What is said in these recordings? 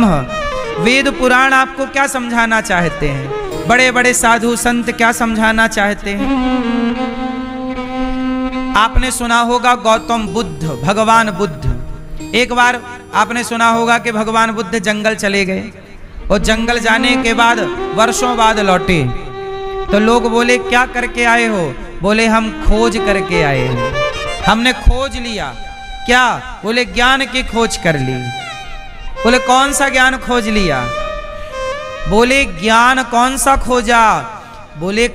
ब्रह्म, वेद पुराण आपको क्या समझाना चाहते हैं? बड़े बड़े साधु संत क्या समझाना चाहते हैं? आपने सुना होगा गौतम बुद्ध, भगवान बुद्ध, एक बार आपने सुना होगा कि भगवान बुद्ध जंगल चले गए और जंगल जाने के बाद वर्षों बाद लौटे तो लोग बोले क्या करके आए हो? बोले हम खोज करके आए हैं, हमने खोज लिया। क्या? बोले ज्ञान की खोज कर ली। बोले कौन सा ज्ञान खोज लिया? बोले ज्ञान कौन सा खोजा? बोले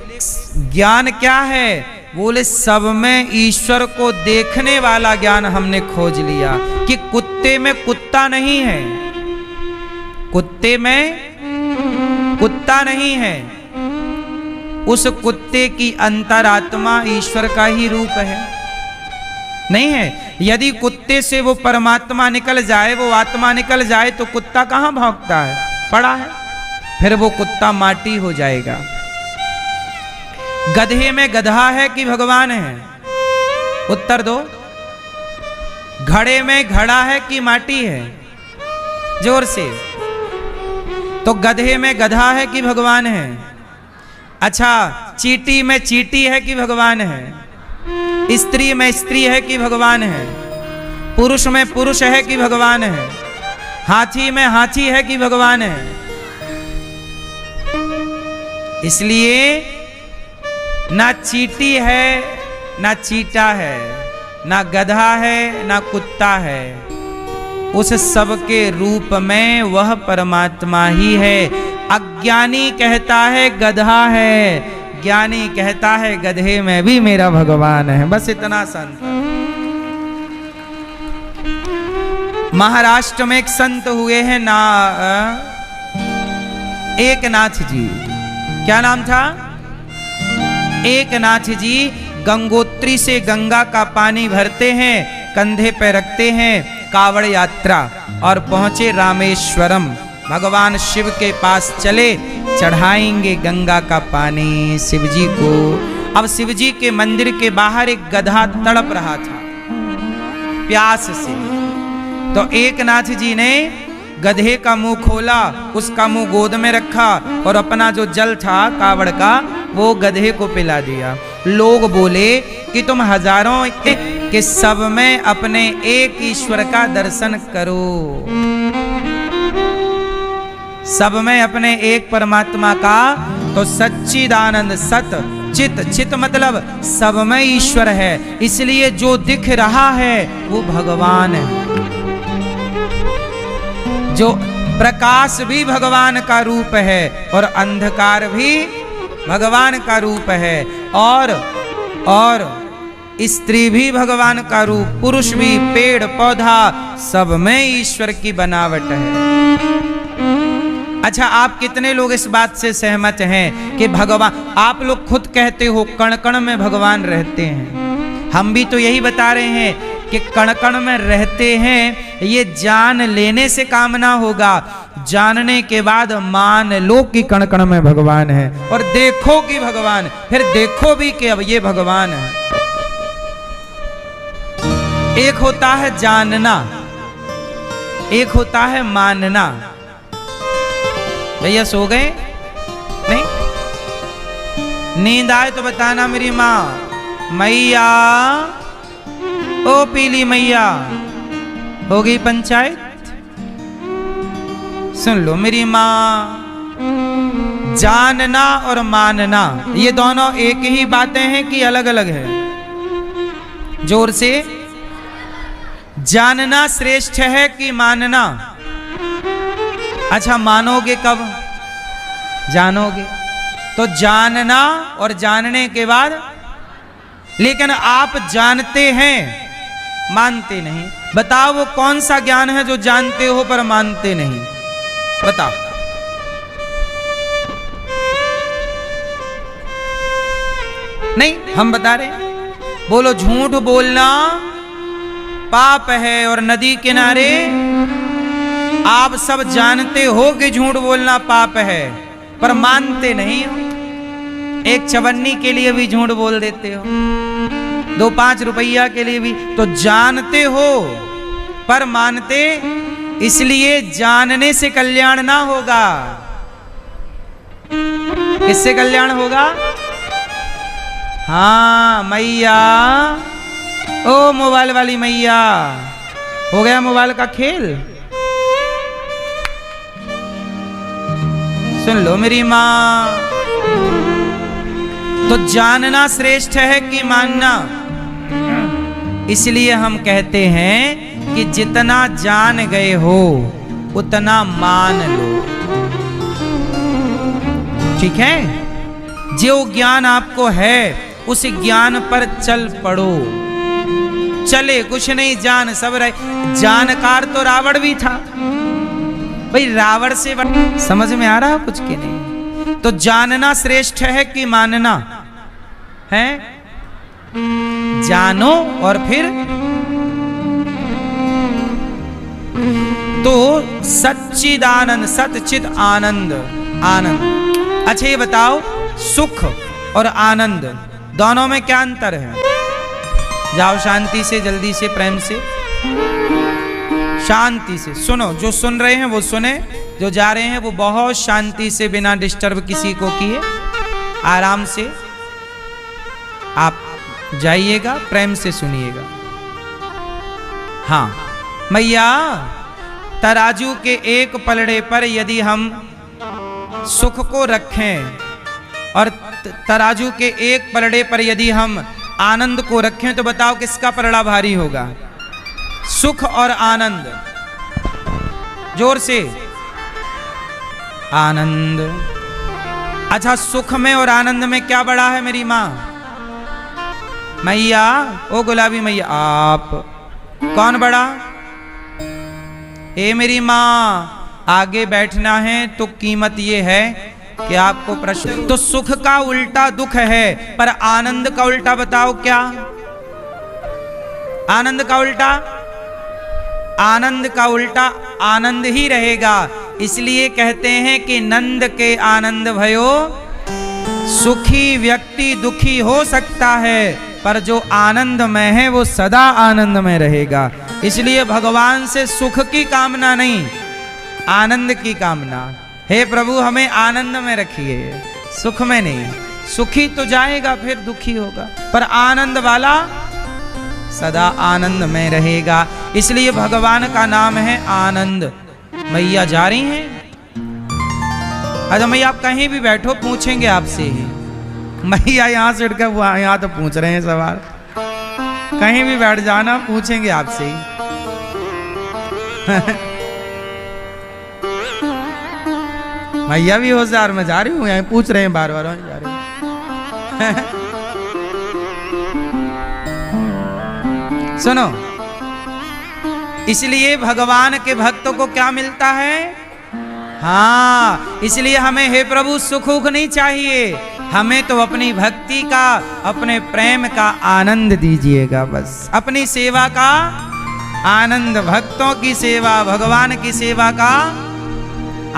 ज्ञान क्या है? बोले सब में ईश्वर को देखने वाला ज्ञान हमने खोज लिया कि कुत्ते में कुत्ता नहीं है, कुत्ते में कुत्ता नहीं है, उस कुत्ते की अंतरात्मा ईश्वर का ही रूप है, नहीं है। यदि कुत्ते से वो परमात्मा निकल जाए, वो आत्मा निकल जाए तो कुत्ता कहां भौंकता है? पड़ा है, फिर वो कुत्ता माटी हो जाएगा। गधे में गधा है कि भगवान है? उत्तर दो। घड़े में घड़ा है कि माटी है? जोर से। तो गधे में गधा है कि भगवान है? अच्छा, चींटी में चींटी है कि भगवान है? स्त्री में स्त्री है कि भगवान है? पुरुष में पुरुष है कि भगवान है? हाथी में हाथी है कि भगवान है? इसलिए ना चींटी है, ना चीटा है, ना गधा है, ना कुत्ता है, उस सब के रूप में वह परमात्मा ही है। अज्ञानी कहता है गधा है, ज्ञानी कहता है गधे में भी मेरा भगवान है। बस इतना संत। महाराष्ट्र में एक संत हुए हैं ना, एकनाथ जी। क्या नाम था? एकनाथ जी गंगोत्री से गंगा का पानी भरते हैं, कंधे पे रखते हैं, कावड़ यात्रा और पहुंचे रामेश्वरम। भगवान शिव के पास चले, चढ़ाएंगे गंगा का पानी शिव जी को। अब शिव जी के मंदिर के बाहर एक गधा तड़प रहा था प्यास से, तो एकनाथ जी ने गधे का मुंह खोला, उसका मुंह गोद में रखा और अपना जो जल था कावड़ का वो गधे को पिला दिया। लोग बोले कि तुम हजारों के सब में अपने एक ईश्वर का दर्शन करो, सब में अपने एक परमात्मा का। तो सच्चिदानंद सत चित, चित मतलब सब में ईश्वर है, इसलिए जो दिख रहा है वो भगवान है। जो प्रकाश भी भगवान का रूप है और अंधकार भी भगवान का रूप है, और स्त्री भी भगवान का रूप, पुरुष भी, पेड़ पौधा, सब में ईश्वर की बनावट है। अच्छा, आप कितने लोग इस बात से सहमत हैं कि भगवान, आप लोग खुद कहते हो कण कण में भगवान रहते हैं, हम भी तो यही बता रहे हैं कि कण कण में रहते हैं। ये जान लेने से काम ना होगा, जानने के बाद मान लो कि कण कण में भगवान है और देखो कि भगवान, फिर देखो भी कि अब ये भगवान है। एक होता है जानना, एक होता है मानना। भैया सो गए? नहीं? नींद आए तो बताना मेरी माँ। मैया, ओ पीली मैया, हो गई पंचायत? सुन लो मेरी माँ, जानना और मानना ये दोनों एक ही बातें हैं कि अलग अलग है? जोर से। जानना श्रेष्ठ है कि मानना? अच्छा, मानोगे कब? जानोगे। तो जानना और जानने के बाद, लेकिन आप जानते हैं मानते नहीं। बताओ वो कौन सा ज्ञान है जो जानते हो पर मानते नहीं? बताओ। नहीं, हम बता रहे हैं। बोलो, झूठ बोलना पाप है और नदी किनारे आप सब जानते हो कि झूठ बोलना पाप है पर मानते नहीं हो। एक चवन्नी के लिए भी झूठ बोल देते हो, 2-5 रुपया के लिए भी। तो जानते हो पर मानते, इसलिए जानने से कल्याण ना होगा। किससे कल्याण होगा? हाँ मैया, ओ मोबाइल वाली मैया, हो गया मोबाइल का खेल। सुन लो मेरी माँ, तो जानना श्रेष्ठ है कि मानना। इसलिए हम कहते हैं कि जितना जान गए हो उतना मान लो। ठीक है, जो ज्ञान आपको है उस ज्ञान पर चल पड़ो। चले कुछ नहीं जान सब रहे। जानकार तो रावण भी था भाई, रावण से समझ में आ रहा कुछ के नहीं। तो जानना श्रेष्ठ है कि मानना है? जानो और फिर तो सच्चिदानंद, सच्चिद आनंद, आनंद। अच्छा ये बताओ, सुख और आनंद दोनों में क्या अंतर है? जाओ शांति से, जल्दी से, प्रेम से, शांति से सुनो। जो सुन रहे हैं वो सुने, जो जा रहे हैं वो बहुत शांति से, बिना डिस्टर्ब किसी को किए आराम से आप जाइएगा, प्रेम से सुनिएगा। हाँ मैया, तराजू के एक पलड़े पर यदि हम सुख को रखें और तराजू के एक पलड़े पर यदि हम आनंद को रखें, तो बताओ किसका पलड़ा भारी होगा? सुख और आनंद। जोर से, आनंद। अच्छा, सुख में और आनंद में क्या बड़ा है मेरी माँ? मैया, ओ गुलाबी मैया, आप कौन बड़ा? ए मेरी माँ, आगे बैठना है तो कीमत ये है कि आपको प्रश्न। तो सुख का उल्टा दुख है, पर आनंद का उल्टा बताओ क्या? आनंद का उल्टा? आनंद का उल्टा आनंद ही रहेगा। इसलिए कहते हैं कि नंद के आनंद भयो। सुखी व्यक्ति दुखी हो सकता है, पर जो आनंद में है वो सदा आनंद में रहेगा। इसलिए भगवान से सुख की कामना नहीं, आनंद की कामना। हे प्रभु, हमें आनंद में रखिए, सुख में नहीं। सुखी तो जाएगा फिर दुखी होगा, पर आनंद वाला सदा आनंद में रहेगा। इसलिए भगवान का नाम है आनंद। मैया जा रही हैं? अच्छा मैया, आप कहीं भी बैठो, पूछेंगे आपसे ही। मैया यहाँ से उठकर वो यहाँ तो पूछ रहे हैं सवाल। कहीं भी बैठ जाना, पूछेंगे आपसे ही। मैया भी होशियार, मैं जा रही हूँ, यहाँ पूछ रहे हैं बार बार, जा रही हूँ। सुनो, इसलिए भगवान के भक्तों को क्या मिलता है? हाँ, इसलिए हमें हे प्रभु सुख नहीं चाहिए, हमें तो अपनी भक्ति का, अपने प्रेम का आनंद दीजिएगा बस। अपनी सेवा का आनंद, भक्तों की सेवा, भगवान की सेवा का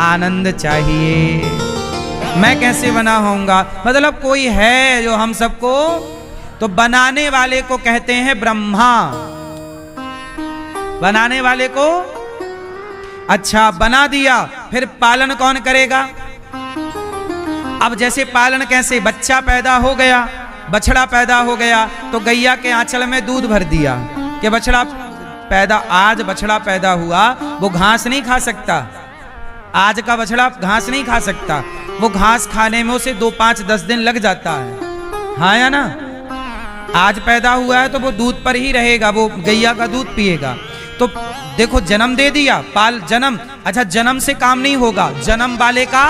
आनंद चाहिए। मैं कैसे बना होऊंगा? मतलब कोई है जो हम सबको, तो बनाने वाले को कहते हैं ब्रह्मा। बनाने वाले को, अच्छा बना दिया, फिर पालन कौन करेगा? अब जैसे पालन कैसे? बच्चा पैदा हो गया, बछड़ा पैदा हो गया, तो गैया के आंचल में दूध भर दिया कि बछड़ा पैदा, आज बछड़ा पैदा हुआ, वो घास नहीं खा सकता। आज का बछड़ा घास नहीं खा सकता, वो घास खाने में उसे 2, 5, 10 दिन लग जाता है। हाँ या ना? आज पैदा हुआ है तो वो दूध पर ही रहेगा, वो गैया का दूध पिएगा। तो देखो, जन्म दे दिया, पाल जन्म। अच्छा, जन्म से काम नहीं होगा, जन्म वाले का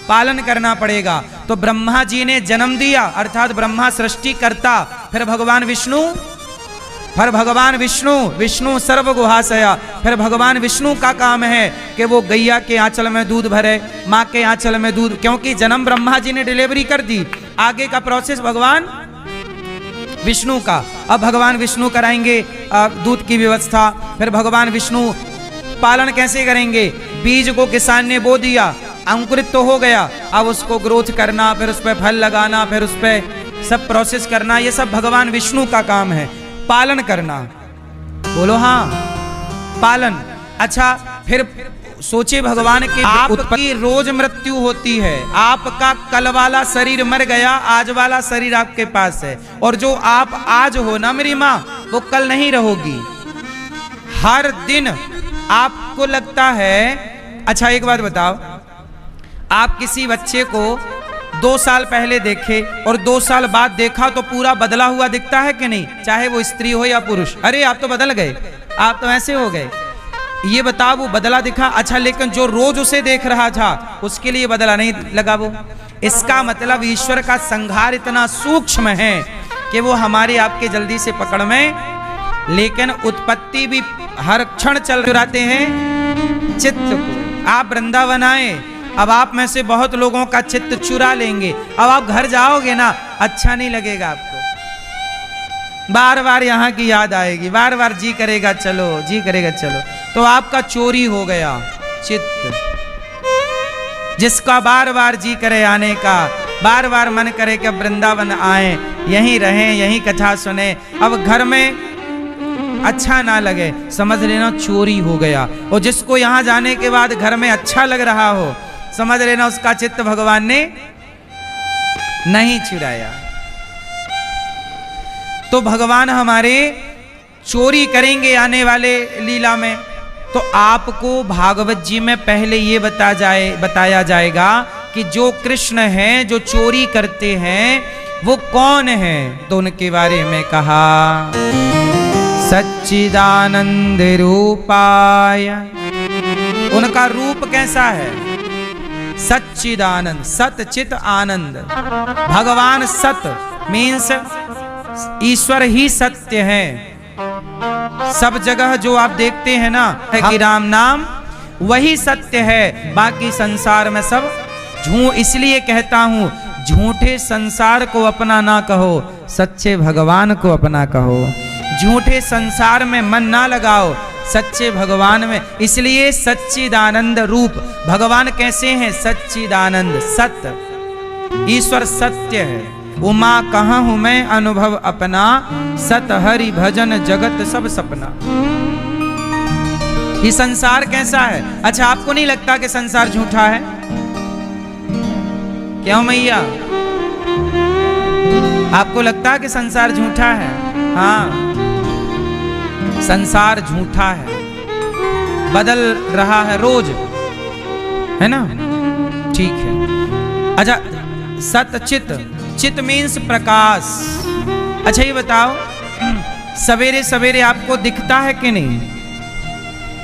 पालन करना पड़ेगा। तो ब्रह्मा जी ने जन्म दिया, अर्थात ब्रह्मा सृष्टि करता, फिर भगवान विष्णु, विष्णु सर्वगुहाशया, फिर भगवान विष्णु का काम है कि वो गैया के आंचल में दूध भरे, माँ के आंचल में दूध, क्योंकि जन्म ब्रह्मा जी ने डिलीवरी कर दी, आगे का प्रोसेस भगवान विष्णु का। अब भगवान विष्णु कराएंगे दूध की व्यवस्था, फिर भगवान विष्णु पालन कैसे करेंगे? बीज को किसान ने बो दिया, अंकुरित तो हो गया, अब उसको ग्रोथ करना, फिर उस पर फल लगाना, फिर उस पर सब प्रोसेस करना, ये सब भगवान विष्णु का काम है, पालन करना। बोलो हाँ, पालन। अच्छा, फिर सोचे भगवान की आपकी रोज मृत्यु होती है, आपका कल वाला शरीर मर गया, आज वाला शरीर आपके पास है, और जो आप आज हो ना मेरी माँ, वो कल नहीं रहोगी। हर दिन आपको लगता है, अच्छा एक बात बताओ, आप किसी बच्चे को 2 साल पहले देखे और 2 साल बाद देखा तो पूरा बदला हुआ दिखता है कि नहीं, चाहे वो स्त्री हो या पुरुष। अरे आप तो बदल गए, आप तो ऐसे हो गए, ये बताओ वो बदला दिखा? अच्छा, लेकिन जो रोज उसे देख रहा था उसके लिए बदला नहीं लगा वो। इसका मतलब ईश्वर का संहार इतना सूक्ष्म है कि वो हमारे आपके जल्दी से पकड़ में, लेकिन उत्पत्ति भी हर क्षण चल चुराते हैं चित्त को। आप वृंदावन आए, अब आप में से बहुत लोगों का चित्त चुरा लेंगे। अब आप घर जाओगे ना, अच्छा नहीं लगेगा आपको, बार बार यहाँ की याद आएगी, बार बार जी करेगा चलो, जी करेगा चलो। तो आपका चोरी हो गया चित्त, जिसका बार बार जी करे आने का, बार बार मन करे कि वृंदावन आए, यहीं रहें, यहीं कथा सुने। अब घर में अच्छा ना लगे, समझ लेना चोरी हो गया। और जिसको यहाँ जाने के बाद घर में अच्छा लग रहा हो, समझ लेना उसका चित्त भगवान ने नहीं चुराया। तो भगवान हमारे चोरी करेंगे आने वाले लीला में। तो आपको भागवत जी में पहले ये बताया जाएगा कि जो कृष्ण हैं, जो चोरी करते हैं, वो कौन है। तो उनके बारे में कहा, सच्चिदानंद रूपाय। उनका रूप कैसा है? सच्चिदानंद, सत चित आनंद। भगवान सत मीन्स ईश्वर ही सत्य है। सब जगह जो आप देखते हैं ना कि राम नाम, वही सत्य है, बाकी संसार में सब झूठ। इसलिए कहता हूं, झूठे संसार को अपना ना कहो, सच्चे भगवान को अपना कहो। झूठे संसार में मन ना लगाओ, सच्चे भगवान में। इसलिए सच्चिदानंद रूप भगवान कैसे हैं? सच्चिदानंद, सत्य, ईश्वर सत्य है। उमा कहाँ हूं मैं अनुभव अपना, सत हरि भजन जगत सब सपना। ये संसार कैसा है? अच्छा, आपको नहीं लगता कि संसार झूठा है? क्यों मैया, आपको लगता है कि संसार झूठा है? हाँ, संसार झूठा है, बदल रहा है रोज, है ना? ठीक है। अच्छा, सतचित, चित मीन्स प्रकाश। अच्छा ये बताओ, सवेरे सवेरे आपको दिखता है कि नहीं?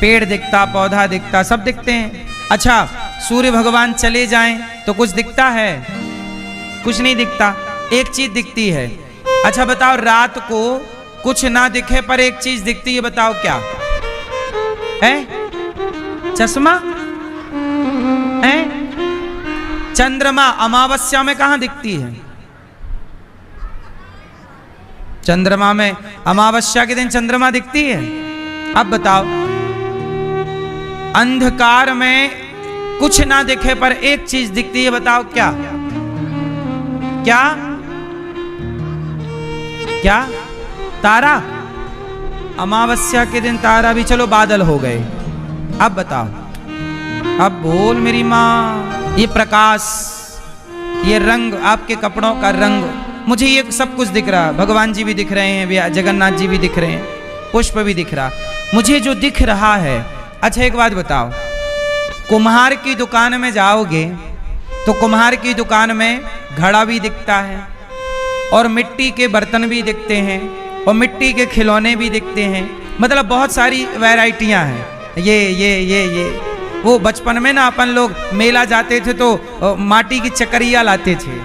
पेड़ दिखता, पौधा दिखता, सब दिखते हैं। अच्छा, सूर्य भगवान चले जाएं तो कुछ दिखता है? कुछ नहीं दिखता, एक चीज दिखती है। अच्छा बताओ, रात को कुछ ना दिखे पर एक चीज दिखती है, बताओ क्या है? चश्मा है? चंद्रमा अमावस्या में कहां दिखती है? चंद्रमा में अमावस्या के दिन चंद्रमा दिखती है। अब बताओ, अंधकार में कुछ ना दिखे पर एक चीज दिखती है, बताओ क्या? क्या क्या? तारा। अमावस्या के दिन तारा भी, चलो बादल हो गए। अब बताओ, अब बोल मेरी माँ, ये प्रकाश, ये रंग, आपके कपड़ों का रंग, मुझे ये सब कुछ दिख रहा। भगवान जी भी दिख रहे हैं, जगन्नाथ जी भी दिख रहे हैं, पुष्प भी दिख रहा, मुझे जो दिख रहा है। अच्छा एक बात बताओ, कुम्हार की दुकान में जाओगे तो कुम्हार की दुकान में घड़ा भी दिखता है, और मिट्टी के बर्तन भी दिखते हैं, और मिट्टी के खिलौने भी दिखते हैं। मतलब बहुत सारी वैरायटियां हैं। ये वो बचपन में ना अपन लोग मेला जाते थे तो माटी की चकरिया लाते थे।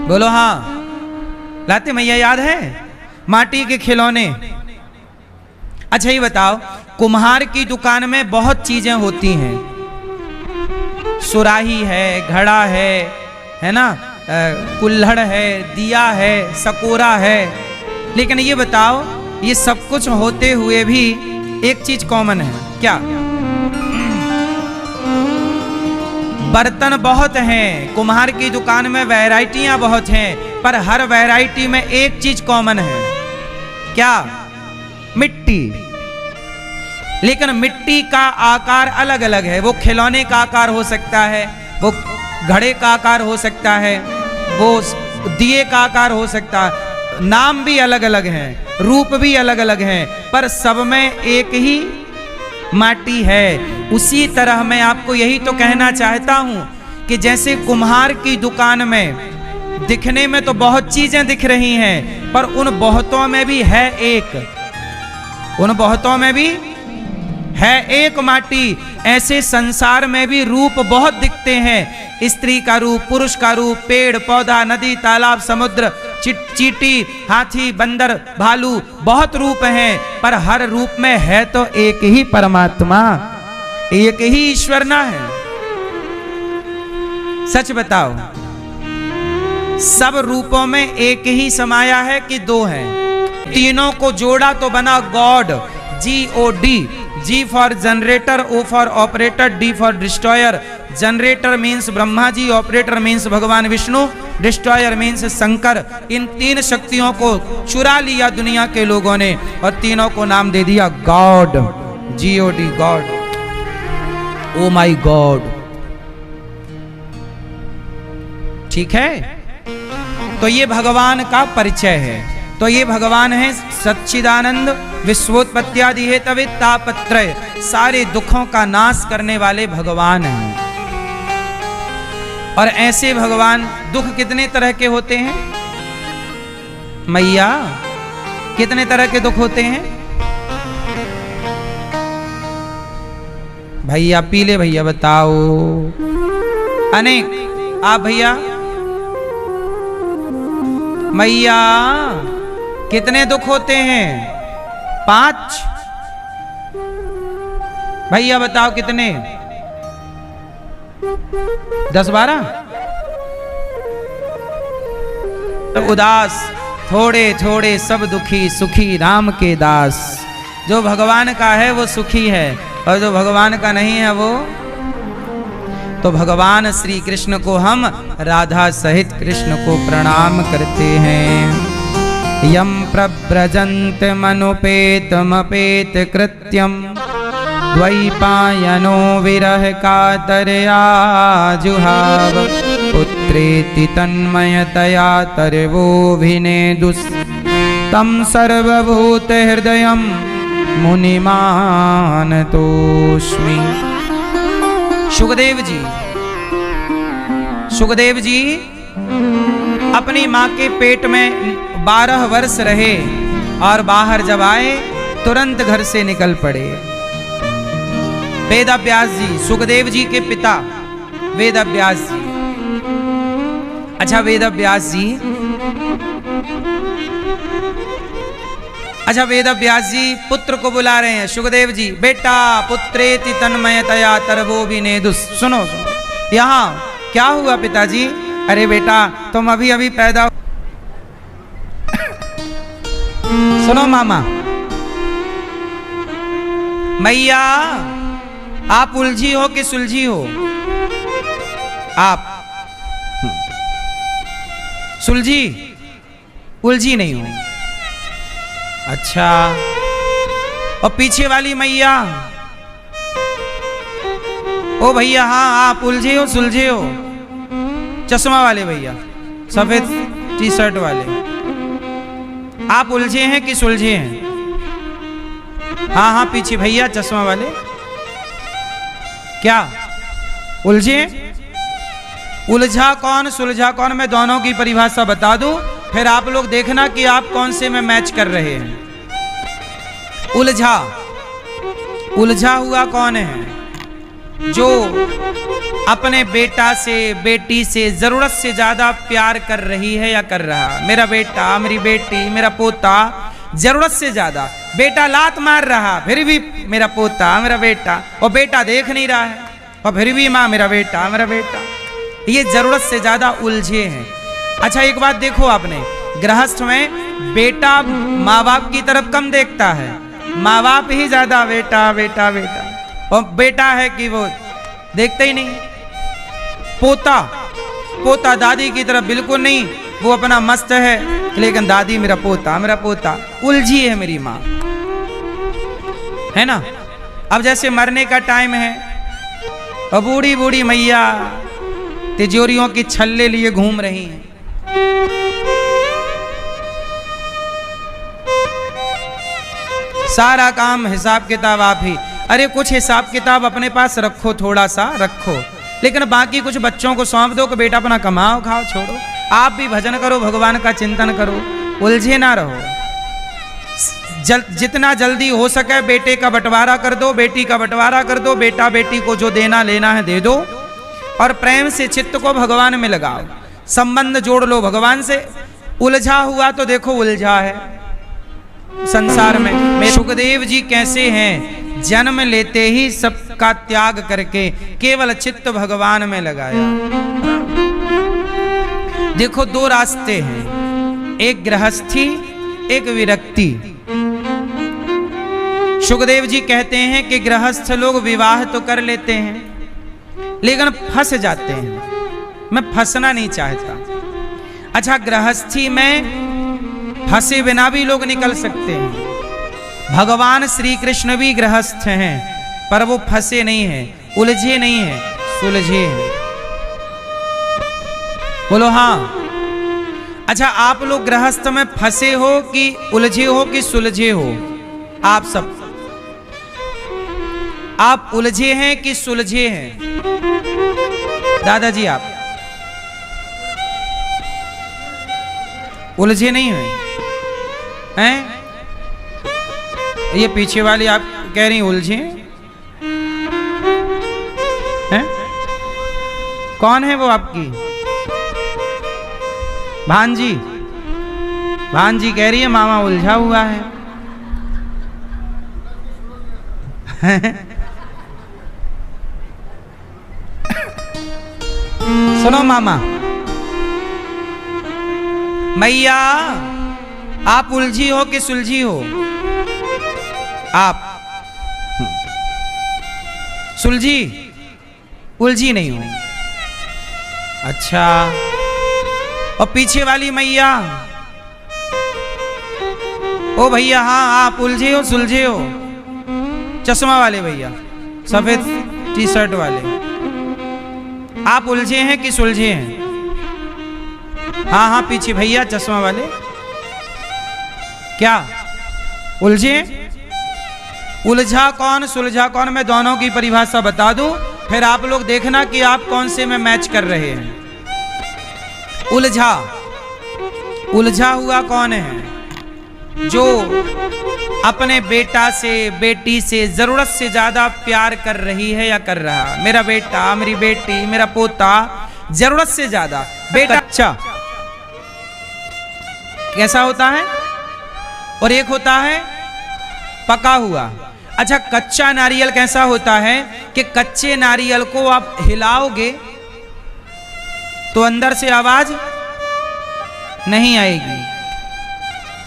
बोलो हाँ, लाते मैया, याद है? माटी के खिलौने। अच्छा ये बताओ, कुम्हार की दुकान में बहुत चीजें होती हैं, सुराही है, घड़ा है ना, कुल्हड़ है, दिया है, सकोरा है। लेकिन ये बताओ, ये सब कुछ होते हुए भी एक चीज कॉमन है, क्या? बर्तन बहुत हैं, कुम्हार की दुकान में वैरायटियां बहुत हैं, पर हर वैरायटी में एक चीज कॉमन है, क्या? मिट्टी। लेकिन मिट्टी का आकार अलग अलग है। वो खिलौने का आकार हो सकता है, वो घड़े का आकार हो सकता है, वो दिए का आकार हो सकता है। नाम भी अलग अलग हैं, रूप भी अलग अलग हैं, पर सब में एक ही माटी है। उसी तरह मैं आपको यही तो कहना चाहता हूं कि जैसे कुम्हार की दुकान में दिखने में तो बहुत चीजें दिख रही हैं, पर उन बहुतों में भी है एक, उन बहुतों में भी है एक माटी। ऐसे संसार में भी रूप बहुत दिखते हैं। स्त्री का रूप, पुरुष का रूप, पेड़ पौधा, नदी तालाब, समुद्र, चींटी, हाथी, बंदर, भालू, बहुत रूप हैं, पर हर रूप में है तो एक ही परमात्मा, एक ही ईश्वर ना है। सच बताओ, सब रूपों में एक ही समाया है कि दो है? तीनों को जोड़ा तो बना God, GOD। G for generator, O for operator, D for destroyer. Generator means Brahma ji, operator means भगवान विष्णु, डिस्ट्रॉयर मीन्स शंकर। इन तीन शक्तियों को चुरा लिया दुनिया के लोगों ने और तीनों को नाम दे दिया गॉड, GOD, गॉड। ओ माई गॉड, ठीक है। तो ये भगवान का परिचय है। तो ये भगवान है सच्चिदानंद, विश्वोत्पत्त्यादि हेतवे तापत्रय, सारे दुखों का नाश करने वाले भगवान हैं। और ऐसे भगवान, दुख कितने तरह के होते हैं मैया? कितने तरह के दुख होते हैं भैया? पीले भैया बताओ। अनेक। आप भैया? मैया कितने दुख होते हैं? 5। भैया बताओ कितने? 10-12? तो उदास थोड़े थोड़े सब दुखी, सुखी राम के दास। जो भगवान का है वो सुखी है, और जो भगवान का नहीं है वो तो भगवान श्री कृष्ण को हम राधा सहित कृष्ण को प्रणाम करते हैं। यम प्रव्रजन्त मनुपेतमपेत कृत्यम द्वैपायनो विरह कातरया जुहाव पुत्रेति तन्मयतया तर्वोऽभिनेदुस् तं सर्वभूत हृदयं मुनिमानतोऽस्मि। सुखदेव जी, सुखदेव जी अपनी मां के पेट में 12 वर्ष रहे और बाहर जब आए तुरंत घर से निकल पड़े। वेदव्यास जी, सुखदेव जी के पिता वेदव्यास जी। अच्छा वेदव्यास जी, अच्छा वेदव्यास जी पुत्र को बुला रहे हैं। सुखदेव जी, बेटा पुत्रेति तन्मयतया तर्वोऽभिनेदुस्। सुनो सुनो, यहाँ क्या हुआ पिताजी? अरे बेटा तुम अभी अभी पैदा। सुनो मामा, मैया आप उलझी हो कि सुलझी हो? आप सुलझी, उलझी नहीं हो। अच्छा, और पीछे वाली मैया? ओ भैया हाँ आप उलझे हो सुलझे हो? चश्मा वाले भैया, सफेद टी शर्ट वाले, आप उलझे हैं कि सुलझे हैं? हाँ हाँ पीछे भैया चश्मा वाले, क्या उलझे? उलझा कौन सुलझा कौन, मैं दोनों की परिभाषा बता दूं, फिर आप लोग देखना कि आप कौन से में मैच कर रहे हैं। उलझा, उलझा हुआ कौन है? जो अपने बेटा से बेटी से जरूरत से ज्यादा प्यार कर रही है या कर रहा। मेरा बेटा, मेरी बेटी, मेरा पोता, जरूरत से ज्यादा। बेटा लात मार रहा फिर भी मेरा पोता, मेरा बेटा, और बेटा देख नहीं रहा है और फिर भी माँ मेरा बेटा, मेरा बेटा। ये जरूरत से ज्यादा उलझे हैं। अच्छा एक बात देखो आपने, गृहस्थ में बेटा माँ बाप की तरफ कम देखता है, माँ बाप ही ज्यादा बेटा बेटा बेटा, और बेटा है कि वो देखते ही नहीं। पोता, पोता दादी की तरफ बिल्कुल नहीं, वो अपना मस्त है, लेकिन दादी मेरा पोता, मेरा पोता। उलझी है मेरी माँ, है ना? अब जैसे मरने का टाइम है और बूढ़ी बूढ़ी मैया तिजोरियों की छल्ले लिए घूम रही हैं। सारा काम हिसाब किताब आप ही। अरे कुछ हिसाब किताब अपने पास रखो, थोड़ा सा रखो, लेकिन बाकी कुछ बच्चों को सौंप दो कि बेटा अपना कमाओ खाओ, छोड़ो। आप भी भजन करो, भगवान का चिंतन करो, उलझे ना रहो। जितना जल्दी हो सके बेटे का बंटवारा कर दो, बेटी का बंटवारा कर दो, बेटा बेटी को जो देना लेना है दे दो, और प्रेम से चित्त को भगवान में लगाओ, संबंध जोड़ लो भगवान से। उलझा हुआ तो देखो उलझा है संसार में। सुखदेव जी कैसे हैं, जन्म लेते ही सबका त्याग करके केवल चित्त भगवान में लगाया। देखो दो रास्ते हैं, एक गृहस्थी एक विरक्ति। सुखदेव जी कहते हैं कि गृहस्थ लोग विवाह तो कर लेते हैं लेकिन फंस जाते हैं। मैं फंसना नहीं चाहता। अच्छा, गृहस्थी में फंसे बिना भी लोग निकल सकते हैं। भगवान श्री कृष्ण भी गृहस्थ हैं पर वो फंसे नहीं हैं, उलझे नहीं हैं, सुलझे हैं। बोलो हाँ। अच्छा, आप लोग गृहस्थ में फंसे हो कि उलझे हो कि सुलझे हो? आप सब आप उलझे हैं कि सुलझे हैं? दादाजी आप उलझे नहीं हुए हैं? ये पीछे वाली आप कह रही उलझे हैं? कौन है वो आपकी भांजी? भांजी कह रही है मामा उलझा हुआ है। सुनो मामा, मैया आप उलझी हो कि सुलझी हो? आप सुलझी, उलझी नहीं हो। अच्छा, और पीछे वाली मैया? ओ भैया हाँ, आप उलझे हो सुलझे हो? चश्मा वाले भैया, सफेद टी शर्ट वाले, आप उलझे हैं कि सुलझे हैं? हाँ हाँ, पीछे भैया चश्मा वाले, क्या उलझे? उलझा कौन सुलझा कौन, मैं दोनों की परिभाषा बता दूं, फिर आप लोग देखना कि आप कौन से में मैच कर रहे हैं। उलझा, उलझा हुआ कौन है? जो अपने बेटा से बेटी से जरूरत से ज्यादा प्यार कर रही है या कर रहा। मेरा बेटा, मेरी बेटी, मेरा पोता, जरूरत से ज्यादा। बेटा अच्छा कैसा होता है? और एक होता है पका हुआ। अच्छा, कच्चा नारियल कैसा होता है कि कच्चे नारियल को आप हिलाओगे तो अंदर से आवाज नहीं आएगी,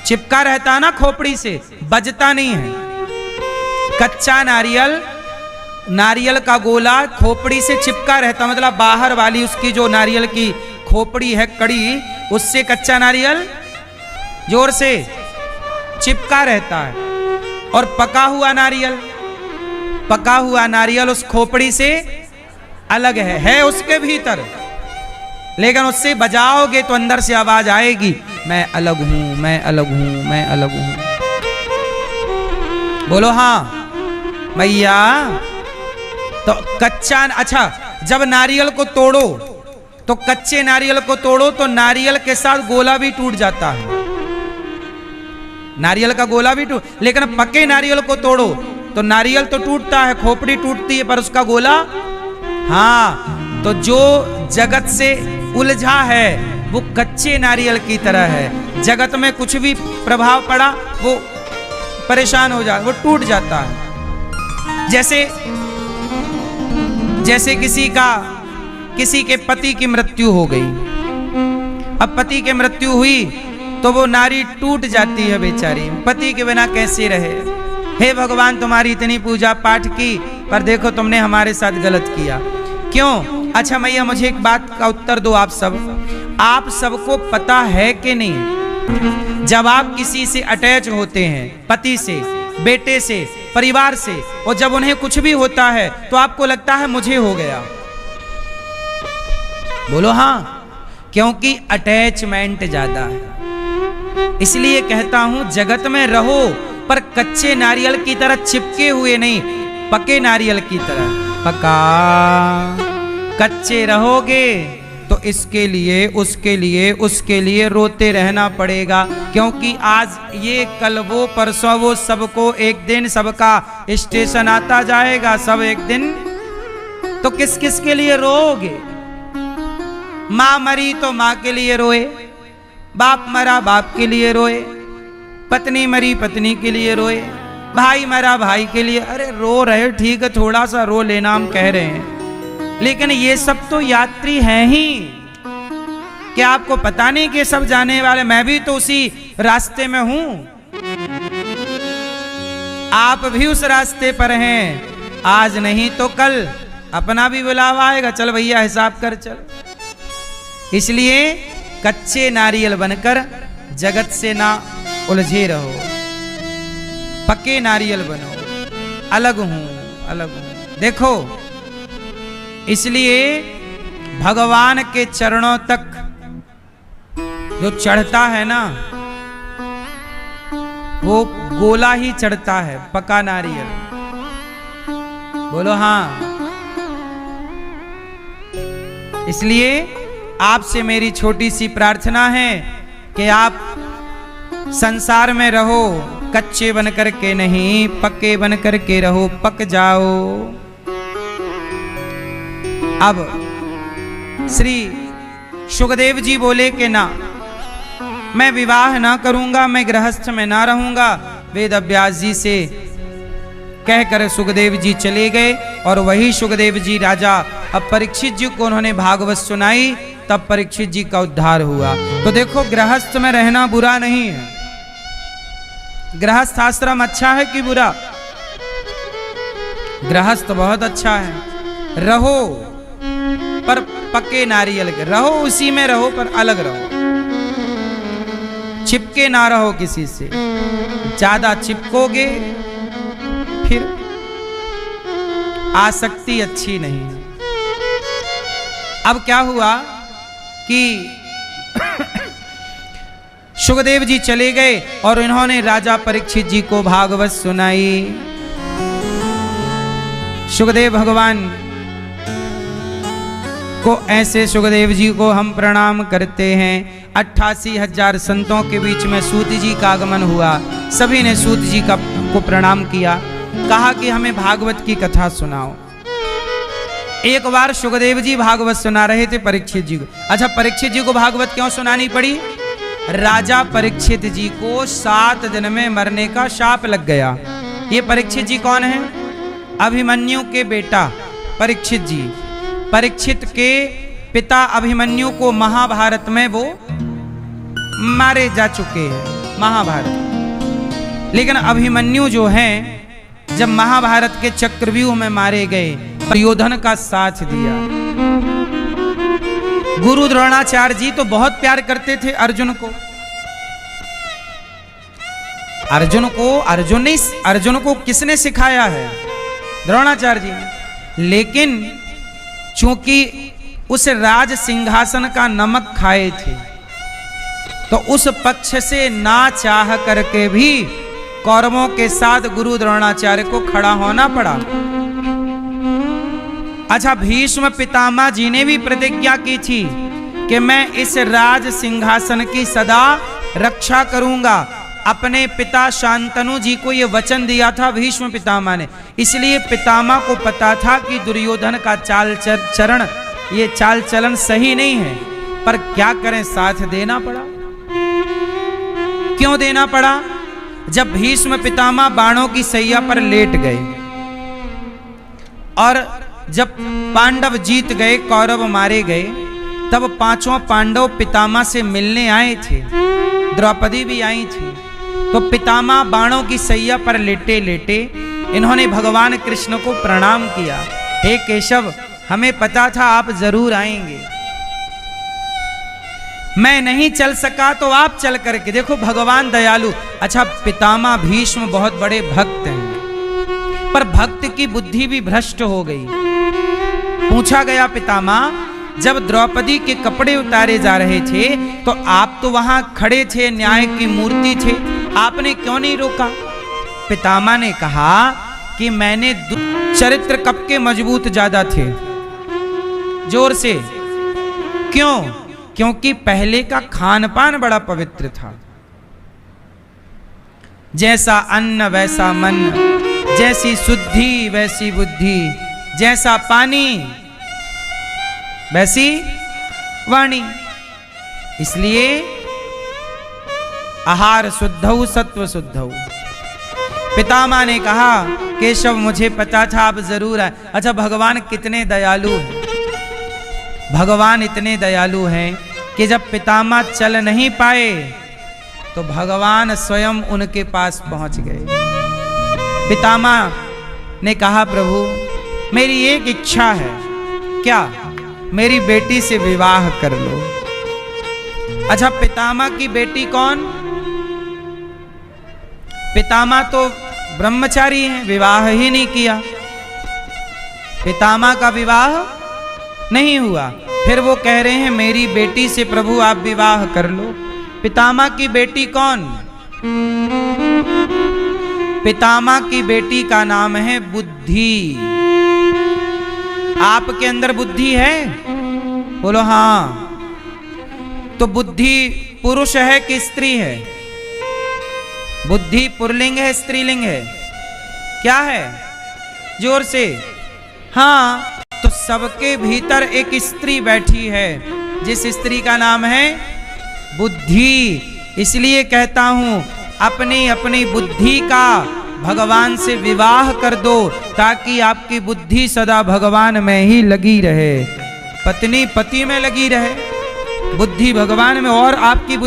चिपका रहता है ना खोपड़ी से, बजता नहीं है। कच्चा नारियल, नारियल का गोला खोपड़ी से चिपका रहता, मतलब बाहर वाली उसकी जो नारियल की खोपड़ी है कड़ी, उससे कच्चा नारियल जोर से चिपका रहता है। और पका हुआ नारियल, पका हुआ नारियल उस खोपड़ी से अलग है उसके भीतर, लेकिन उससे बजाओगे तो अंदर से आवाज आएगी, मैं अलग हूं, मैं अलग हूं, मैं अलग हूं। बोलो हाँ भैया। तो कच्चा, अच्छा जब नारियल को तोड़ो तो कच्चे नारियल को तोड़ो तो नारियल के साथ गोला भी टूट जाता है, नारियल का गोला भी टूट, लेकिन पके नारियल को तोड़ो तो नारियल तो टूटता है, खोपड़ी टूटती है, पर उसका गोला। हाँ, तो जो जगत से उलझा है वो कच्चे नारियल की तरह है। जगत में कुछ भी प्रभाव पड़ा वो परेशान हो जाता, वो टूट जाता है। जैसे किसी के पति की मृत्यु हो गई, अब पति की मृत्यु हुई तो वो नारी टूट जाती है बेचारी, पति के बिना कैसे रहे। हे भगवान, तुम्हारी इतनी पूजा पाठ की पर देखो तुमने हमारे साथ गलत किया, क्यों? अच्छा मैया मुझे एक बात का उत्तर दो, आप सबको पता है कि नहीं, जब आप किसी से अटैच होते हैं, पति से, बेटे से, परिवार से, और जब उन्हें कुछ भी होता है तो आपको लगता है मुझे हो गया। बोलो हाँ, क्योंकि अटैचमेंट ज्यादा है। इसलिए कहता हूं जगत में रहो पर कच्चे नारियल की तरह चिपके हुए नहीं, पके नारियल की तरह। पका कच्चे रहोगे तो इसके लिए उसके लिए उसके लिए रोते रहना पड़ेगा, क्योंकि आज ये कल वो परसों वो, सबको एक दिन सबका स्टेशन आता जाएगा, सब एक दिन। तो किस किस के लिए रोओगे? माँ मरी तो माँ के लिए रोए, बाप मरा बाप के लिए रोए, पत्नी मरी पत्नी के लिए रोए, भाई मरा भाई के लिए। अरे रो रहे ठीक है, थोड़ा सा रो लेना, हम कह रहे हैं, लेकिन ये सब तो यात्री हैं ही। क्या आपको पता नहीं कि सब जाने वाले? मैं भी तो उसी रास्ते में हूं, आप भी उस रास्ते पर हैं। आज नहीं तो कल अपना भी बुलावा आएगा, चल भैया हिसाब कर चल। इसलिए कच्चे नारियल बनकर जगत से ना उलझे रहो, पक्के नारियल बनो। अलग हूं अलग हूं। देखो, इसलिए भगवान के चरणों तक जो चढ़ता है ना, वो गोला ही चढ़ता है, पका नारियल। बोलो हाँ। इसलिए आपसे मेरी छोटी सी प्रार्थना है कि आप संसार में रहो कच्चे बन करके नहीं, पक्के बन करके रहो, पक जाओ। अब श्री सुखदेव जी बोले कि ना, मैं विवाह ना करूंगा, मैं गृहस्थ में ना रहूंगा। वेद व्यास जी से कहकर सुखदेव जी चले गए, और वही सुखदेव जी राजा अब परीक्षित जी को उन्होंने भागवत सुनाई, तब परीक्षित जी का उद्धार हुआ। तो देखो, गृहस्थ में रहना बुरा नहीं है। गृहस्थ आश्रम अच्छा है कि बुरा? गृहस्थ बहुत अच्छा है। रहो पर पक्के नारियल के रहो, उसी में रहो पर अलग रहो, चिपके ना रहो किसी से। ज्यादा चिपकोगे फिर आसक्ति अच्छी नहीं। अब क्या हुआ कि सुखदेव जी चले गए और इन्होंने राजा परीक्षित जी को भागवत सुनाई। सुखदेव भगवान को, ऐसे सुखदेव जी को हम प्रणाम करते हैं। 88,000 संतों के बीच में सूत जी का आगमन हुआ, सभी ने सूत जी को प्रणाम किया, कहा कि हमें भागवत की कथा सुनाओ। एक बार सुखदेव जी भागवत सुना रहे थे परीक्षित जी को। अच्छा, परीक्षित जी को भागवत क्यों सुनानी पड़ी? राजा परीक्षित जी को 7 दिन में मरने का शाप लग गया। ये परीक्षित जी कौन है? अभिमन्यु के बेटा परीक्षित जी। परीक्षित के पिता अभिमन्यु को महाभारत में वो मारे जा चुके हैं, महाभारत। लेकिन अभिमन्यु जो हैं, जब महाभारत के चक्रव्यूह में मारे गए, दुर्योधन का साथ दिया। गुरु द्रोणाचार्य जी तो बहुत प्यार करते थे अर्जुन को। अर्जुन को किसने सिखाया है? द्रोणाचार्य जी ने। लेकिन चूंकि उस राज सिंहासन का नमक खाए थे, तो उस पक्ष से ना चाह करके भी कौरवों के साथ गुरु द्रोणाचार्य को खड़ा होना पड़ा। अच्छा, भीष्म पितामह जी ने भी प्रतिज्ञा की थी कि मैं इस राज सिंहासन की सदा रक्षा करूंगा। अपने पिता शांतनु जी को यह वचन दिया था भीष्म पितामह ने। इसलिए पितामह को पता था कि दुर्योधन का चाल चलन सही नहीं है, पर क्या करें, साथ देना पड़ा। क्यों देना पड़ा? जब भीष्म पितामह बाणों की सैया पर लेट गए और जब पांडव जीत गए, कौरव मारे गए, तब 5 पांडव पितामह से मिलने आए थे, द्रौपदी भी आई थी। तो पितामह बाणों की सैया पर लेटे लेटे इन्होंने भगवान कृष्ण को प्रणाम किया। हे केशव, हमें पता था आप जरूर आएंगे, मैं नहीं चल सका तो आप चल करके देखो, भगवान दयालु। अच्छा, पितामह भीष्म बहुत बड़े भक्त हैं, पर भक्त की बुद्धि भी भ्रष्ट हो गई। पूछा गया पितामह, जब द्रौपदी के कपड़े उतारे जा रहे थे तो आप तो वहां खड़े थे, न्याय की मूर्ति थे, आपने क्यों नहीं रोका? पितामह ने कहा कि मैंने चरित्र कब के मजबूत ज्यादा थे। जोर से, क्यों? क्योंकि पहले का खान पान बड़ा पवित्र था। जैसा अन्न वैसा मन, जैसी शुद्धि वैसी बुद्धि, जैसा पानी वैसी वाणी। इसलिए आहार शुद्धौ सत्व शुद्धौ। पितामह ने कहा, केशव मुझे पता था आप जरूर आए। अच्छा, भगवान कितने दयालु हैं। भगवान इतने दयालु हैं कि जब पितामह चल नहीं पाए तो भगवान स्वयं उनके पास पहुंच गए। पितामह ने कहा, प्रभु मेरी एक इच्छा है। क्या? मेरी बेटी से विवाह कर लो। अच्छा, पितामह की बेटी कौन? पितामह तो ब्रह्मचारी हैं, विवाह ही नहीं किया। पितामह का विवाह नहीं हुआ, फिर वो कह रहे हैं मेरी बेटी से प्रभु आप विवाह कर लो। पितामह की बेटी कौन? पितामह की बेटी का नाम है बुद्धि। आपके अंदर बुद्धि है? बोलो हाँ। तो बुद्धि पुरुष है कि स्त्री है? बुद्धि पुल्लिंग है स्त्रीलिंग है? क्या है? जोर से। हाँ, तो सबके भीतर एक स्त्री बैठी है, जिस स्त्री का नाम है बुद्धि। इसलिए कहता हूं, अपनी अपनी बुद्धि का भगवान से विवाह कर दो, ताकि आपकी बुद्धि सदा भगवान में ही लगी रहे, पत्नी पति में लगी रहे, बुद्धि भगवान में। और आपकी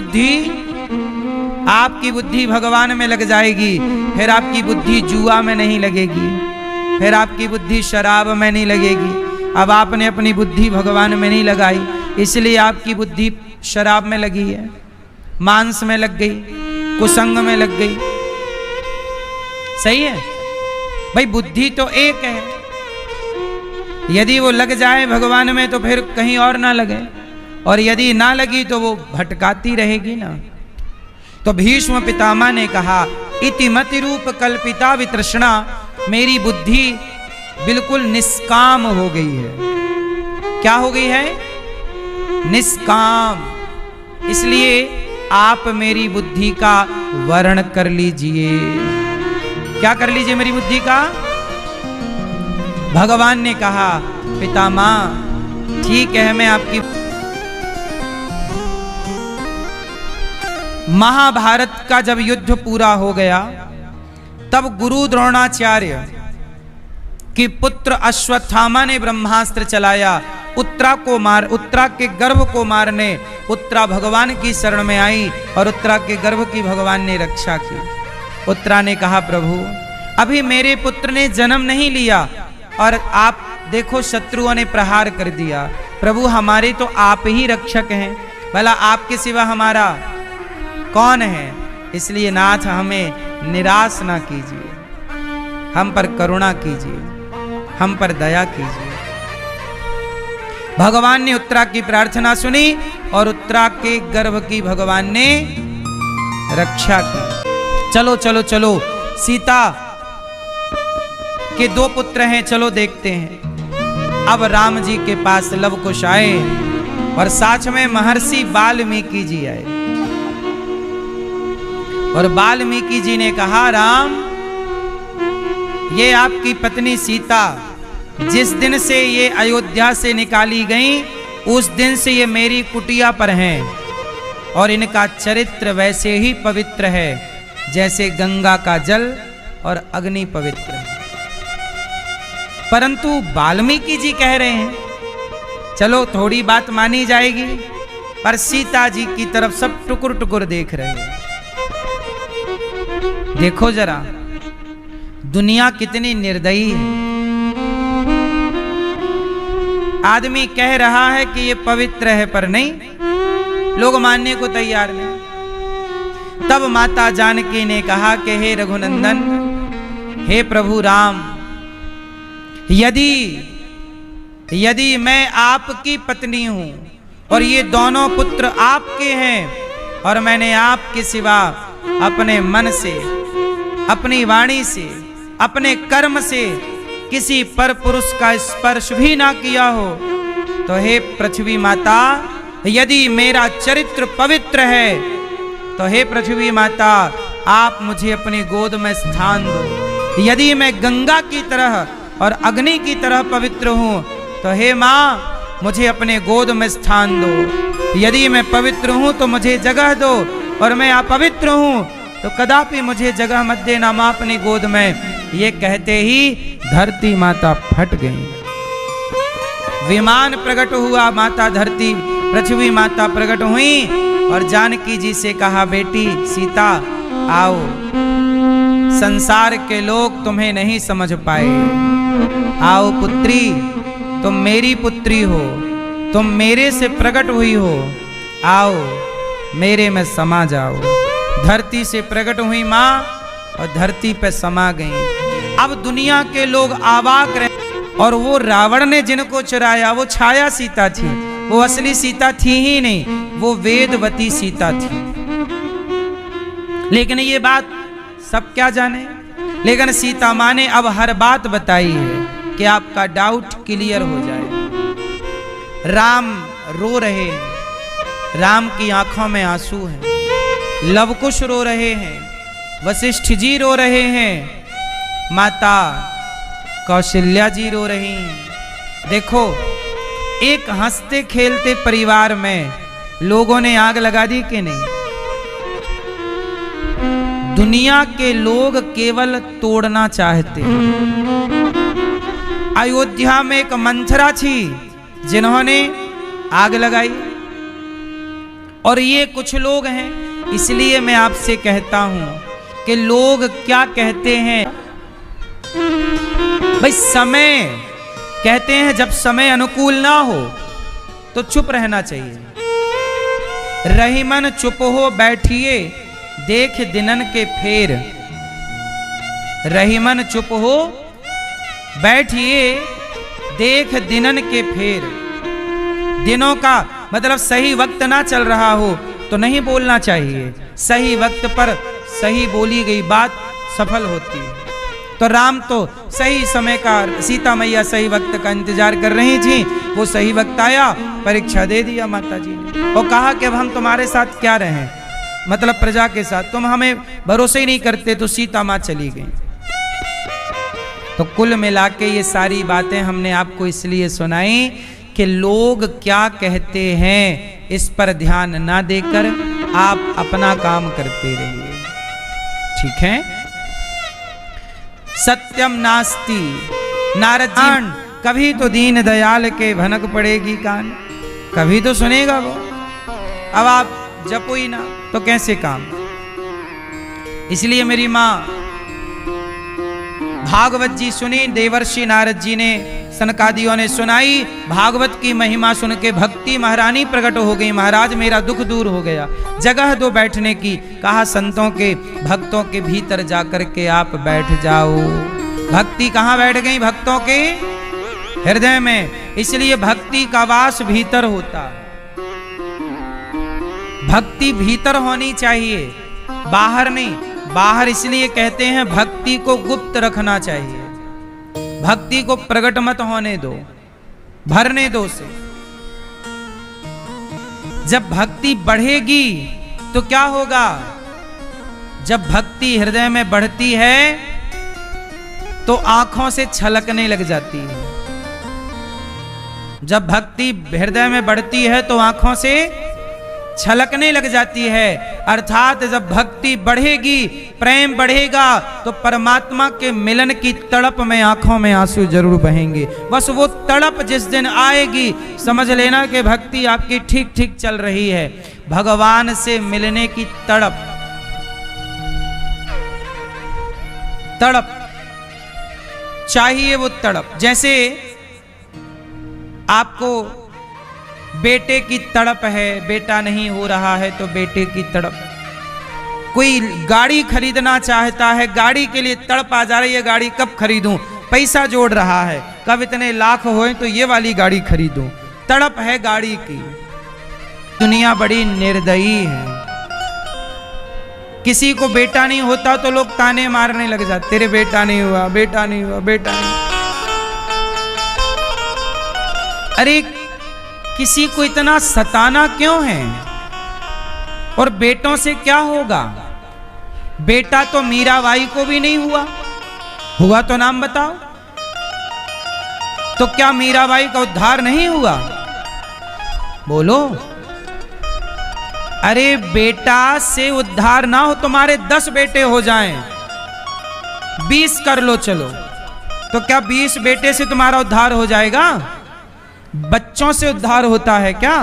बुद्धि भगवान में लग जाएगी, फिर आपकी बुद्धि जुआ में नहीं लगेगी, फिर आपकी बुद्धि शराब में नहीं लगेगी। अब आपने अपनी बुद्धि भगवान में नहीं लगाई, इसलिए आपकी बुद्धि शराब में लगी है, मांस में लग गई, कुसंग में लग गई। सही है भाई, बुद्धि तो एक है। यदि वो लग जाए भगवान में तो फिर कहीं और ना लगे, और यदि ना लगी तो वो भटकाती रहेगी ना। तो भीष्म पितामह ने कहा, इति मति रूप कल्पिता वितृष्णा, मेरी बुद्धि बिल्कुल निष्काम हो गई है। क्या हो गई है? निष्काम। इसलिए आप मेरी बुद्धि का वर्ण कर लीजिए। क्या कर लीजिए मेरी बुद्धि का? भगवान ने कहा, पितामह ठीक है, मैं आपकी। महाभारत का जब युद्ध पूरा हो गया, तब गुरु द्रोणाचार्य कि पुत्र अश्वत्थामा ने ब्रह्मास्त्र चलाया, उत्तरा के गर्भ को मारने। उत्तरा भगवान की शरण में आई और उत्तरा के गर्भ की भगवान ने रक्षा की। उत्तरा ने कहा, प्रभु अभी मेरे पुत्र ने जन्म नहीं लिया और आप देखो शत्रुओं ने प्रहार कर दिया। प्रभु हमारे तो आप ही रक्षक हैं, भला आपके सिवा हमारा कौन है? इसलिए नाथ हमें निराश ना कीजिए, हम पर करुणा कीजिए, हम पर दया कीजिए। भगवान ने उत्तरा की प्रार्थना सुनी और उत्तरा के गर्भ की भगवान ने रक्षा की। चलो चलो चलो, सीता के 2 पुत्र हैं, चलो देखते हैं। अब राम जी के पास लव कुश आए और साथ में महर्षि वाल्मीकि जी आए। और वाल्मीकि जी ने कहा, राम ये आपकी पत्नी सीता जिस दिन से ये अयोध्या से निकाली गई, उस दिन से ये मेरी कुटिया पर हैं और इनका चरित्र वैसे ही पवित्र है जैसे गंगा का जल और अग्नि पवित्र है। परंतु वाल्मीकि जी कह रहे हैं, चलो थोड़ी बात मानी जाएगी, पर सीता जी की तरफ सब टुकुर टुकुर देख रहे हैं। देखो जरा दुनिया कितनी निर्दयी है। आदमी कह रहा है कि ये पवित्र है, पर नहीं, लोग मानने को तैयार नहीं। तब माता जानकी ने कहा कि हे रघुनंदन, हे प्रभु राम, यदि मैं आपकी पत्नी हूं और ये दोनों पुत्र आपके हैं और मैंने आपके सिवा अपने मन से, अपनी वाणी से, अपने कर्म से किसी पर पुरुष का स्पर्श भी ना किया हो, तो हे पृथ्वी माता, यदि मेरा चरित्र पवित्र है तो हे पृथ्वी माता, आप मुझे अपनी गोद में स्थान दो। यदि मैं गंगा की तरह और अग्नि की तरह पवित्र हूं तो हे मां, मुझे अपने गोद में स्थान दो। यदि मैं पवित्र हूं तो मुझे जगह दो, और मैं अपवित्र हूं तो कदापि मुझे जगह मत देना मां अपनी गोद में। ये कहते ही धरती माता फट गई। विमान प्रकट हुआ, माता धरती पृथ्वी माता प्रकट हुई और जानकी जी से कहा, बेटी सीता आओ, संसार के लोग तुम्हें नहीं समझ पाए। आओ पुत्री, तुम मेरी पुत्री हो, तुम मेरे से प्रकट हुई हो, आओ मेरे में समा जाओ। धरती से प्रकट हुई माँ और धरती पे समा गई। अब दुनिया के लोग अवाक रहे, और वो रावण ने जिनको चुराया वो छाया सीता थी, वो असली सीता थी ही नहीं, वो वेदवती सीता थी। लेकिन ये बात सब क्या जाने, लेकिन सीता माँ ने अब हर बात बताई है कि आपका डाउट क्लियर हो जाए। राम रो रहे हैं, राम की आंखों में आंसू हैं, लवकुश रो रहे हैं, वशिष्ठ जी रो रहे हैं, माता कौशल्या जी रो रही हैं। देखो, एक हंसते खेलते परिवार में लोगों ने आग लगा दी कि नहीं? दुनिया के लोग केवल तोड़ना चाहते हैं। अयोध्या में एक मंथरा थी जिन्होंने आग लगाई, और ये कुछ लोग हैं। इसलिए मैं आपसे कहता हूं कि लोग क्या कहते हैं भाई, समय कहते हैं जब समय अनुकूल ना हो तो चुप रहना चाहिए। रहीमन चुप हो बैठिए देख दिनन के फेर। रहीमन चुप हो बैठिए देख दिनन के फेर। दिनों का मतलब सही वक्त ना चल रहा हो तो नहीं बोलना चाहिए। सही वक्त पर सही बोली गई बात सफल होती है। तो राम तो सही समय का, सीता मैया सही वक्त का इंतजार कर रही थी, वो सही वक्त आया, परीक्षा दे दिया माता जी ने, और कहा कि अब हम तुम्हारे साथ क्या रहें, मतलब प्रजा के साथ, तुम हमें भरोसे ही नहीं करते। तो सीता माँ चली गई। तो कुल मिला के ये सारी बातें हमने आपको इसलिए सुनाई कि लोग क्या कहते हैं इस पर ध्यान ना देकर आप अपना काम करते रहिए, ठीक है। सत्यम नास्ति नारद जी, कभी तो दीन दयाल के भनक पड़ेगी कान, कभी तो सुनेगा वो। अब आप जपो ही ना तो कैसे काम। इसलिए मेरी माँ भागवत जी सुनी, देवर्षि नारद जी ने, सनकादियों ने सुनाई। भागवत की महिमा सुन के भक्ति महारानी प्रकट हो गई। महाराज मेरा दुख दूर हो गया, जगह दो बैठने की। कहा संतों के भक्तों के भीतर जाकर के आप बैठ जाओ। भक्ति कहाँ बैठ गई? भक्तों के हृदय में। इसलिए भक्ति का वास भीतर होता, भक्ति भीतर होनी चाहिए, बाहर नहीं। बाहर इसलिए कहते हैं भक्ति को गुप्त रखना चाहिए, भक्ति को प्रकट मत होने दो, भरने दो से। जब भक्ति बढ़ेगी तो क्या होगा? जब भक्ति हृदय में बढ़ती है तो आंखों से छलकने लग जाती है। जब भक्ति हृदय में बढ़ती है तो आंखों से छलकने लग जाती है। अर्थात जब भक्ति बढ़ेगी, प्रेम बढ़ेगा, तो परमात्मा के मिलन की तड़प में आंखों में आंसू जरूर बहेंगे। बस वो तड़प जिस दिन आएगी, समझ लेना कि भक्ति आपकी ठीक ठीक चल रही है। भगवान से मिलने की तड़प, तड़प चाहिए, वो तड़प। जैसे आपको बेटे की तड़प है, बेटा नहीं हो रहा है तो बेटे की तड़प। कोई गाड़ी खरीदना चाहता है, गाड़ी के लिए तड़प आ जा रही है, गाड़ी कब खरीदूं, पैसा जोड़ रहा है, कब इतने लाख होए तो ये वाली गाड़ी खरीदूं, तड़प है गाड़ी की। दुनिया बड़ी निर्दयी है। किसी को बेटा नहीं होता तो लोग ताने मारने लग जाते, तेरे बेटा नहीं हुआ, बेटा नहीं हुआ, बेटा नहीं। अरे किसी को इतना सताना क्यों है? और बेटों से क्या होगा? बेटा तो मीराबाई को भी नहीं हुआ, हुआ तो नाम बताओ। तो क्या मीराबाई का उद्धार नहीं हुआ? बोलो। अरे बेटा से उद्धार ना हो, तुम्हारे 10 बेटे हो जाएं, 20 कर लो चलो, तो क्या 20 बेटे से तुम्हारा उद्धार हो जाएगा? बच्चों से उद्धार होता है क्या?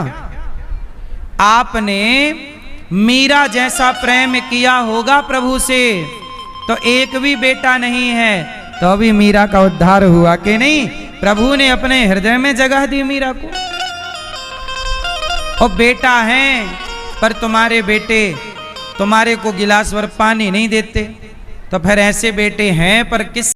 आपने मीरा जैसा प्रेम किया होगा प्रभु से, तो एक भी बेटा नहीं है, तो अभी मीरा का उद्धार हुआ कि नहीं? प्रभु ने अपने हृदय में जगह दी मीरा को। और बेटा है पर तुम्हारे बेटे तुम्हारे को गिलास भर पानी नहीं देते, तो फिर ऐसे बेटे हैं पर किस